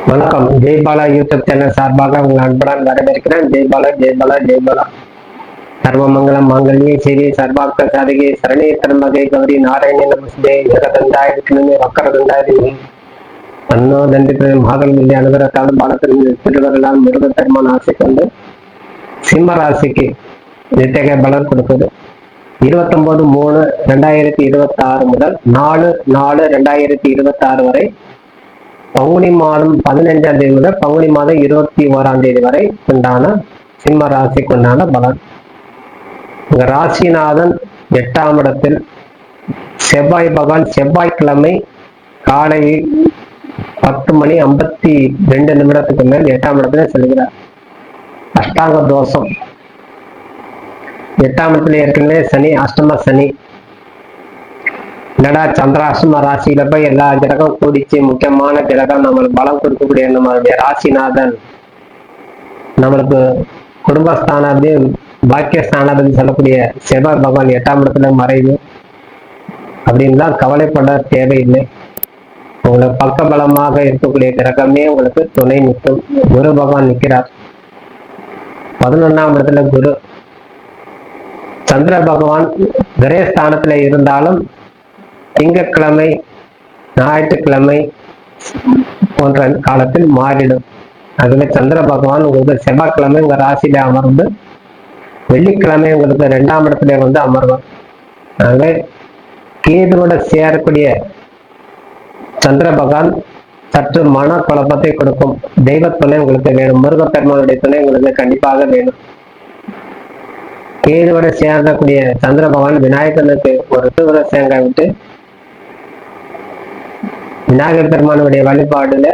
வணக்கம். Jaibala YouTube channel சார்பாக உங்கள் அன்புடன் வரவேற்கிறேன். ஜெய்பாலா ஜெய்பாலா ஜெய்பாலா. சர்வமங்கலம் மாங்கல்யே சிறி சர்வார்த்த சாதகே சரணே திரம்பகே கௌரி நாராயண நமஸ்தே ஜெகதந்தாயிரத்திலுமே வக்கரதந்தாயிரம் அன்னோ தண்டிப்பின் மாதம் இல்லை அனுகிரகத்தாலும் பாலத்தின் திருவர்களால் முருக பெருமான் ஆசை கொண்டு சிம்ம ராசிக்கு இத்தகைய பலன் கொடுக்குது. 29/3/2026 முதல் 4/4/2026 வரை, பங்குனி மாதம் 15ஆம் தேதி முதல் பங்குனி மாதம் 21ஆம் தேதி வரை உண்டான சிம்ம ராசிக்கு உண்டான பலன். உங்க ராசிநாதன் 8ஆம் இடத்தில் செவ்வாய் பகவான் செவ்வாய்க்கிழமை காலை 10:52 மேல் 8ஆம் இடத்துல செல்கிறார். அஷ்டாங்க தோஷம். 8ஆம் இடத்துல ஏற்கனவே சனி, அஷ்டம சனி. என்னடா சந்திராஷ்டம ராசியில போய் எல்லா கிரகம் கூடிச்சு, முக்கியமான கிரகம் நம்மளுக்கு பலம் கொடுக்கக்கூடிய நம்மளுடைய ராசிநாதன் நம்மளுக்கு குடும்பஸ்தானாதி பாக்கியஸ்தானாதி சொல்லக்கூடிய செவ்வாய் பகவான் 8ஆம் இடத்துல மறைவு அப்படின்லாம் கவலைப்பட தேவையில்லை. உங்களுக்கு பக்க பலமாக இருக்கக்கூடிய கிரகமே உங்களுக்கு துணை நிற்கும். குரு பகவான் நிற்கிறார் 11ஆம் இடத்துல. குரு சந்திர பகவான் கிரகஸ்தானத்துல இருந்தாலும் திங்கட்கிழமை ஞாயிற்றுக்கிழமை போன்ற காலத்தில் மாறிடும். அதுல சந்திர பகவான் உங்களுக்கு செவ்வாய்க்கிழமை உங்க ராசியில அமர்ந்து வெள்ளிக்கிழமை உங்களுக்கு 2ஆம் இடத்துல வந்து அமர்வார். ஆகவே கேதுவோட சேரக்கூடிய சந்திர பகவான் சற்று மன குழப்பத்தை கொடுக்கும். தெய்வ துணை உங்களுக்கு வேணும். முருகப்பெருமானுடைய துணை உங்களுக்கு கண்டிப்பாக வேணும். கேதுவோட சேரக்கூடிய சந்திர பகவான் விநாயகனுக்கு ஒரு சூர தேங்காய் விட்டு விநாயகர் பெருமானுடைய வழிபாடுல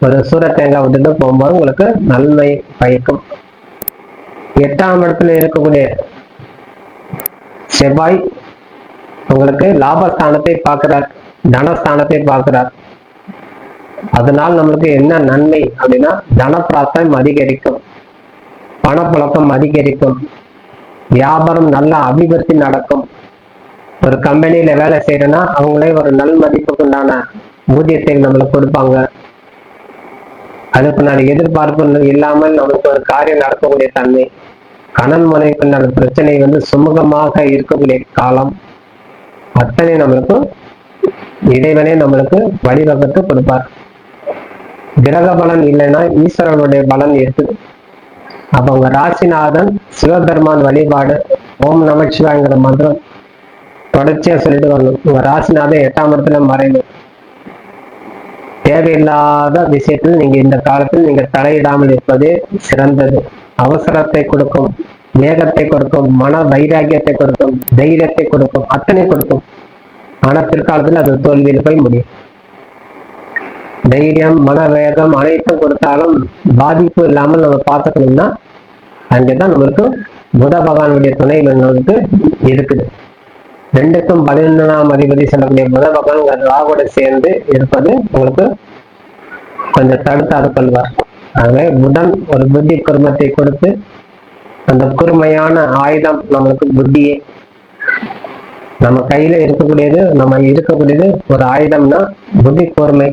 ஒரு சூர தேங்காய் விட்டுட்டு போகும்போது உங்களுக்கு நன்மை பயக்கும். 8ஆம் இடத்துல இருக்கக்கூடிய செவ்வாய் உங்களுக்கு லாபஸ்தானத்தை பார்க்கிறார், தனஸ்தானத்தை பார்க்கிறார். அதனால் நம்மளுக்கு என்ன நன்மை அப்படின்னா, தனப்பிராப்தம் அதிகரிக்கும், பணப்புழக்கம் அதிகரிக்கும், வியாபாரம் நல்ல அபிவிருத்தி நடக்கும். ஒரு கம்பெனியில வேலை செய்யறோம்னா அவங்களே ஒரு நல் மதிப்புக்கு உண்டான ஊதியத்தை நம்மளுக்கு கொடுப்பாங்க. அதுக்கு நான் எதிர்பார்ப்பு இல்லாமல் நம்மளுக்கு ஒரு காரியம் நடக்கக்கூடிய தன்மை. கணவன் மனைவிக்குண்டான பிரச்சனை வந்து சுமூகமாக இருக்கக்கூடிய காலம். அத்தனை நம்மளுக்கு இறைவனே நம்மளுக்கு வழிவகுத்து கொடுப்பார். கிரக பலன் இல்லைன்னா ஈஸ்வரனுடைய பலன் இருக்குது. அப்ப உங்க ராசிநாதன் சிவபெருமான் வழிபாடு, ஓம் நமச்சிவாயங்கிற மந்திரம் தொடர்ச்சியா சொல்லிட்டு வரணும். உங்க ராசிநாதன் 8ஆம் இடத்துல மறைவு. தேவையில்லாத விஷயத்தில் நீங்க இந்த காலத்தில் நீங்க தலையிடாமல் இருப்பது சிறந்தது. அவசரத்தை கொடுக்கும், வேகத்தை கொடுக்கும், மன வைராகியத்தை கொடுக்கும், தைரியத்தை கொடுக்கும், அத்தனை கொடுக்கும். ஆனா பிற்காலத்தில் அது தோல்வியில் போய் முடியும். தைரியம், மன வேகம் அனைத்தும் கொடுத்தாலும் பாதிப்பு இல்லாமல் நம்ம பார்த்துக்கணும்னா அங்கேதான் நம்மளுக்கு புத பகவானுடைய துணை நம்மளுக்கு இருக்குது. 2க்கும் 11ஆம் அதிபதி சொல்லக்கூடிய புத பகவான் ராகுவோட சேர்ந்து இருப்பது உங்களுக்கு கொஞ்சம் தடுத்தாது கொள்வார். ஆகவே புதன் ஒரு புத்தி குருமத்தை கொடுத்து, அந்த கூர்மையான ஆயுதம் நம்மளுக்கு புத்தியே. நம்ம கையில இருக்கக்கூடியது, நம்ம இருக்கக்கூடியது ஒரு ஆயுதம்னா புத்தி கூர்மை.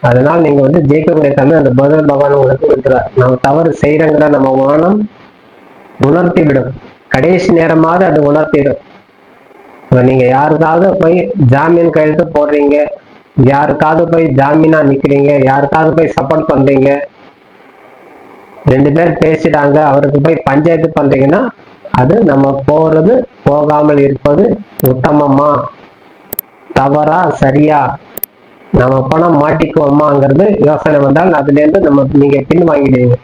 அதனால் நீங்க வந்து ஜெயிக்கக்கூடிய தன்மை அந்த புத பகவான் உங்களுக்கு இருக்கிறார். நம்ம தவறு செய்யறங்கிற நம்ம மனம் உணர்த்தி விடும். கடைசி நேரமாவது அது உணர்த்திடும். நீங்க யாருக்காவது போய் ஜாமீன் கையெழுத்து போடுறீங்க, யாருக்காவது போய் ஜாமீனா நிக்கிறீங்க, யாருக்காவது போய் சப்போர்ட் பண்றீங்க, 2 பேர் பேசிட்டாங்க, அவருக்கு போய் பஞ்சாயத்து பண்றீங்கன்னா அது நம்ம போறது போகாமல் இருப்பது உத்தமமா, தவறா சரியா, நம்ம பணம் மாட்டிக்குவோமாங்கிறது யோசனை வந்தால் அதுல இருந்து நீங்க பின் வாங்கிடுவீங்க.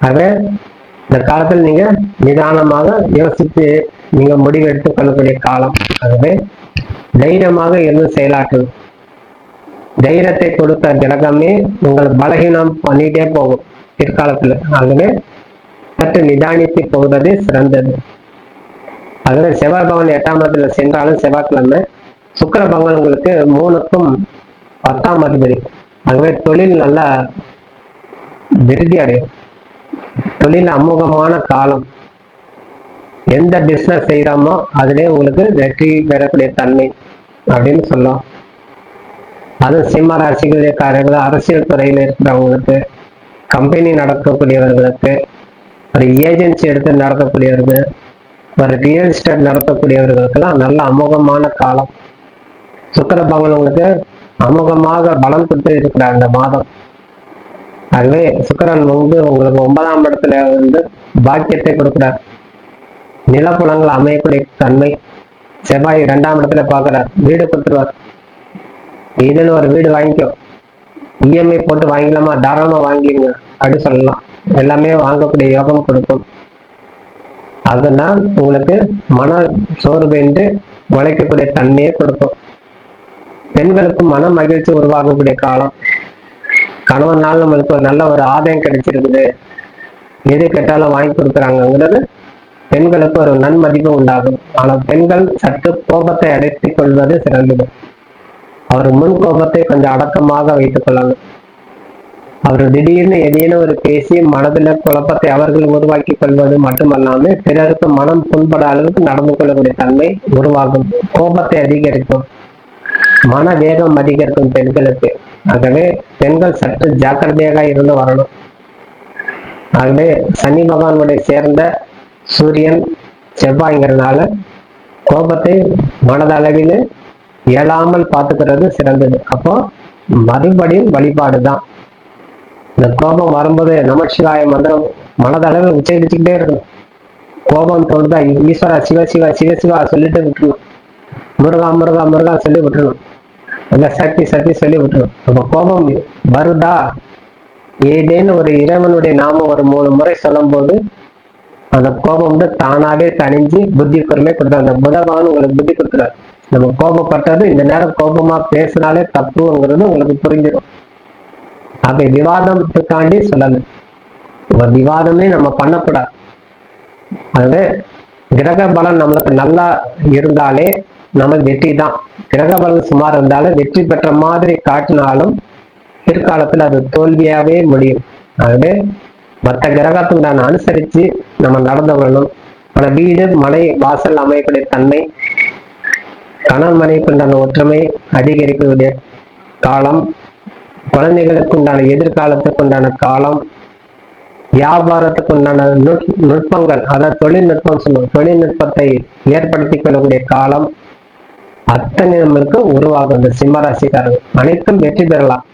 ஆகவே இந்த காலத்தில் நீங்க நிதானமாக யோசித்து நீங்க முடிவு எடுத்துக் கொள்ளக்கூடிய காலம். ஆகவே தைரியமாக இருந்து செயலாற்றும். தைரியத்தை கொடுத்த கிரகமே உங்கள் பலகீனம் பண்ணிட்டே போகும் பிற்காலத்துல. ஆகவே சற்று நிதானித்து போகிறது சிறந்தது. ஆகவே செவ்வாய் பகவான் 8ஆம் இடத்துல சென்றாலும் செவ்வாய்க்கிழமை, சுக்கிர பகவான் உங்களுக்கு 3க்கும் 10ஆம் அதிபதி. ஆகவே தொழில் நல்லா விருத்தி அடையும். தொழில் அமோகமான காலம். எந்த பிசினஸ் செய்யறோமோ அதுலேயே உங்களுக்கு வெற்றி பெறக்கூடிய தன்மை அப்படின்னு சொல்லலாம். அது சிம்ம ராசிகளுக்காரர்கள் அரசியல் துறையில இருக்கிறவங்களுக்கு, கம்பெனி நடத்தக்கூடியவர்களுக்கு, ஒரு ஏஜென்சி எடுத்து நடத்தக்கூடியவர்கள், ஒரு ரியல் எஸ்டேட் நடத்தக்கூடியவர்களுக்கெல்லாம் நல்ல அமோகமான காலம். சுக்கிர பகவான் உங்களுக்கு அமோகமாக பலம் கொடுத்து இருக்கிறார் இந்த மாதம். ஆகவே சுக்கிரன் வந்து உங்களுக்கு 9ஆம் இடத்துல வந்து பாக்கியத்தை கொடுக்கிறார். நிலப்புலங்கள் அமையக்கூடிய தன்மை. செவ்வாய் 2ஆம் இடத்துல பார்க்கிறார், வீடு கொடுத்துருவார். இதுன்னு ஒரு வீடு வாங்கிக்கோ, இஎம்ஐ போட்டு வாங்கிக்கலாமா, தாராளமா வாங்கிடுங்க அப்படின்னு சொல்லலாம். எல்லாமே வாங்கக்கூடிய யோகம் கொடுக்கும். அதனால் உங்களுக்கு மன சோர்வு உழைக்கக்கூடிய தன்மையை கொடுக்கும். பெண்களுக்கு மன மகிழ்ச்சி உருவாகக்கூடிய காலம். கணவனால் நம்மளுக்கு ஒரு நல்ல ஒரு ஆதாயம் கிடைச்சிருக்குது, எது கேட்டாலும் வாங்கி கொடுக்குறாங்கிறது பெண்களுக்கு ஒரு நன்மதிப்பு உண்டாகும். ஆனால் பெண்கள் சற்று கோபத்தை அடக்கிக் கொள்வது சிறந்தது. அவர் முன் கோபத்தை கொஞ்சம் அடக்கமாக வைத்துக் கொள்ளணும். அவர் திடீர்னு எதையும் ஒரு பேசி மனதில் குழப்பத்தை அவர்கள் உருவாக்கி கொள்வது மட்டுமல்லாமல் பிறருக்கு மனம் புண்பட அளவுக்கு நடந்து கொள்ளக்கூடிய தன்மை உருவாகும். கோபத்தை அதிகரிக்கும், மன வேகம் அதிகரிக்கும் பெண்களுக்கு. ஆகவே பெண்கள் சற்று ஜாக்கிரதையாக இருந்து வரணும். ஆகவே சனி பகவானுடைய சேர்ந்த சூரியன் செவ்வாய்ங்கிறதுனால கோபத்தை மனதளவில் இயலாமல் பார்த்துக்கிறது சிறந்தது. அப்போ மறுபடியும் வழிபாடு தான். இந்த கோபம் வரும்போது நமச்சிவாய மந்திரம் மனதளவில் உச்சரிச்சுக்கிட்டே இருக்கணும். கோபம் தோணுதா ஈஸ்வரா சிவ சிவா சிவ சிவா சொல்லிட்டு விட்டுருணும். முருகா முருகா முருகா சொல்லி விட்டுருணும். இல்ல சக்தி சக்தி சொல்லி விட்டுருணும். அப்ப கோபம் வருதா, ஏதேன்னு ஒரு இறைவனுடைய நாமம் ஒரு 3 முறை சொல்லும் போது அந்த கோபம் வந்து தானாவே தணிஞ்சு புத்தி பொறுமை கொடுத்தாரு. அந்த புதவான் உங்களுக்கு புத்தி கொடுக்குறாரு. நம்ம கோபப்பட்டது இந்த நேரம் கோபமா பேசினாலே தப்புங்கிறது உங்களுக்கு புரிஞ்சிடும். அப்ப விவாதத்துக்காண்டி சொல்லணும். ஒரு விவாதமே நம்ம பண்ணக்கூடாது. அது கிரக பலம் நம்மளுக்கு நல்லா இருந்தாலே நமக்கு வெற்றி தான். கிரக பலம் சுமார் இருந்தாலும் வெற்றி பெற்ற மாதிரி காட்டினாலும் பிற்காலத்தில் அது தோல்வியாவே முடியும். ஆகவே மற்ற கிரகத்துடன் அனுசரித்து நம்ம நடந்து கொள்ளணும். ஆனா வீடு மனை வாசல் அமையக்கூடிய தன்மை, கணவன் மனைவிக்கு உண்டான ஒற்றுமை அதிகரிக்கக்கூடிய காலம், குழந்தைகளுக்கு உண்டான எதிர்காலத்துக்கு உண்டான காலம், வியாபாரத்துக்கு உண்டான நுட்பங்கள், அதாவது தொழில்நுட்பம் சொல்லுவோம், தொழில்நுட்பத்தை ஏற்படுத்தி கொள்ளக்கூடிய காலம் அத்தனை நம்மளுக்கு உருவாகும். இந்த சிம்மராசிக்காரர்கள் அனைத்தும் வெற்றி பெறலாம்.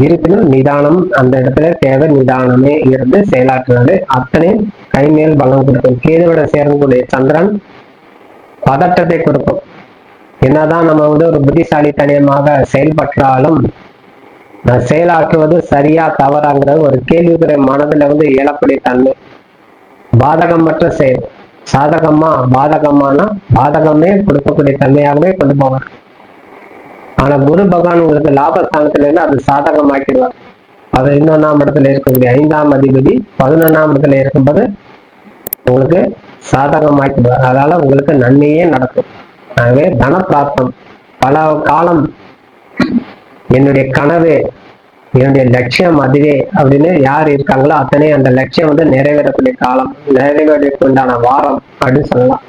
இருப்பினும் நிதானம் அந்த இடத்துல தேவை. நிதானமே இருந்து செயலாற்றுவது அத்தனை கைமேல் பலம் கொடுக்கும். கேதுவோட சேரக்கூடிய சந்திரன் பதட்டத்தை கொடுக்கும். என்னதான் நம்ம வந்து ஒரு புத்திசாலித்தனமாக செயல்பட்டாலும் செயலாற்றுவது சரியா தவறாங்கிறது ஒரு கேள்விக்குறை மனதில் வந்து இயலக்கூடிய தன்மை. பாதகமற்ற செயல் சாதகமா பாதகமானா பாதகமே கொடுக்கக்கூடிய தன்மையாகவே கொண்டு போவார். ஆனா குரு பகவான் உங்களுக்கு லாபஸ்தானத்துல இருந்து அது சாதகமாக்கிடுவார். அது 11ஆம் இடத்துல இருக்கக்கூடிய 5ஆம் அதிபதி 11ஆம் இடத்துல இருக்கும்போது உங்களுக்கு சாதகமாக்கிடுவார். அதனால உங்களுக்கு நன்மையே நடக்கும். ஆகவே தனப்பிராப்தம் பல காலம் என்னுடைய கனவு, என்னுடைய லட்சியம் அதுவே அப்படின்னு யார் இருக்காங்களோ அத்தனை அந்த லட்சியம் வந்து நிறைவேறக்கூடிய காலம், நிறைவேறக்கூடிய உண்டான வாரம் அப்படின்னு சொல்லலாம்.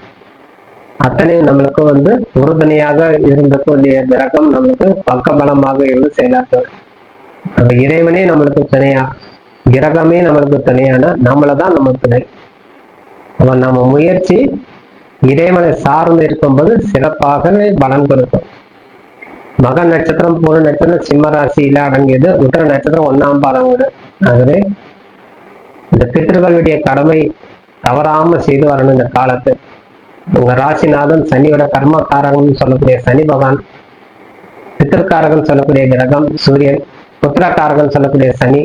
அத்தனை நம்மளுக்கு வந்து உறுதுணையாக இருந்தக்கூடிய கிரகம் நம்மளுக்கு பக்கபலமாக இருந்து செயலாற்றுவது. அந்த இறைவனே நம்மளுக்கு துணையா, கிரகமே நம்மளுக்கு துணையான நம்மளதான் நம்ம துணை. அவன் நம்ம முயற்சி இறைவனை சார்ந்து இருக்கும்போது சிறப்பாகவே பலன் கொடுக்கும். மக நட்சத்திரம் பூர நட்சத்திரம் சிம்ம ராசியில அடங்கியது. உத்தர நட்சத்திரம் 1ஆம் பாதம். ஆகவே இந்த பித்ருக்களுடைய கடமை தவறாம செய்து வரணும். இந்த காலத்து உங்க ராசிநாதன் சனியோட கர்மக்காரகன் சொல்லக்கூடிய சனி பகவான், பித்திருக்காரகன் சொல்லக்கூடிய கிரகம் சூரியன், புத்திரக்காரகன் சொல்லக்கூடிய சனி,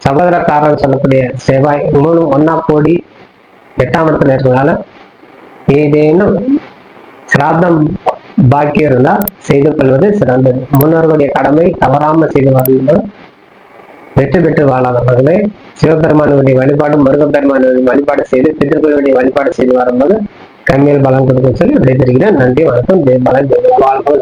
சகோதரக்காரன் சொல்லக்கூடிய செவ்வாய், 3 ஒன்னா கோடி 8ஆம் இடத்துல இருக்கிறதுனால ஏதேனும் சிராதம் பாக்கியம் இருந்தா செய்து கொள்வது சிறந்தது. முன்னோர்களுடைய கடமை தவறாம செய்து வரும்போது வெற்றி பெற்று வாழாதவர்களே சிவபெருமானுடைய வழிபாடு, முருகப்பெருமானுடைய வழிபாடு செய்து பித்திருக்களுடைய வழிபாடு செய்து வரும்போது கம்மியில் பலம் கொடுக்கும் சொல்லி விடைபெறுகிறேன். நன்றி, வணக்கம். ஜெய் பலன், ஜெய் வாழ்வு.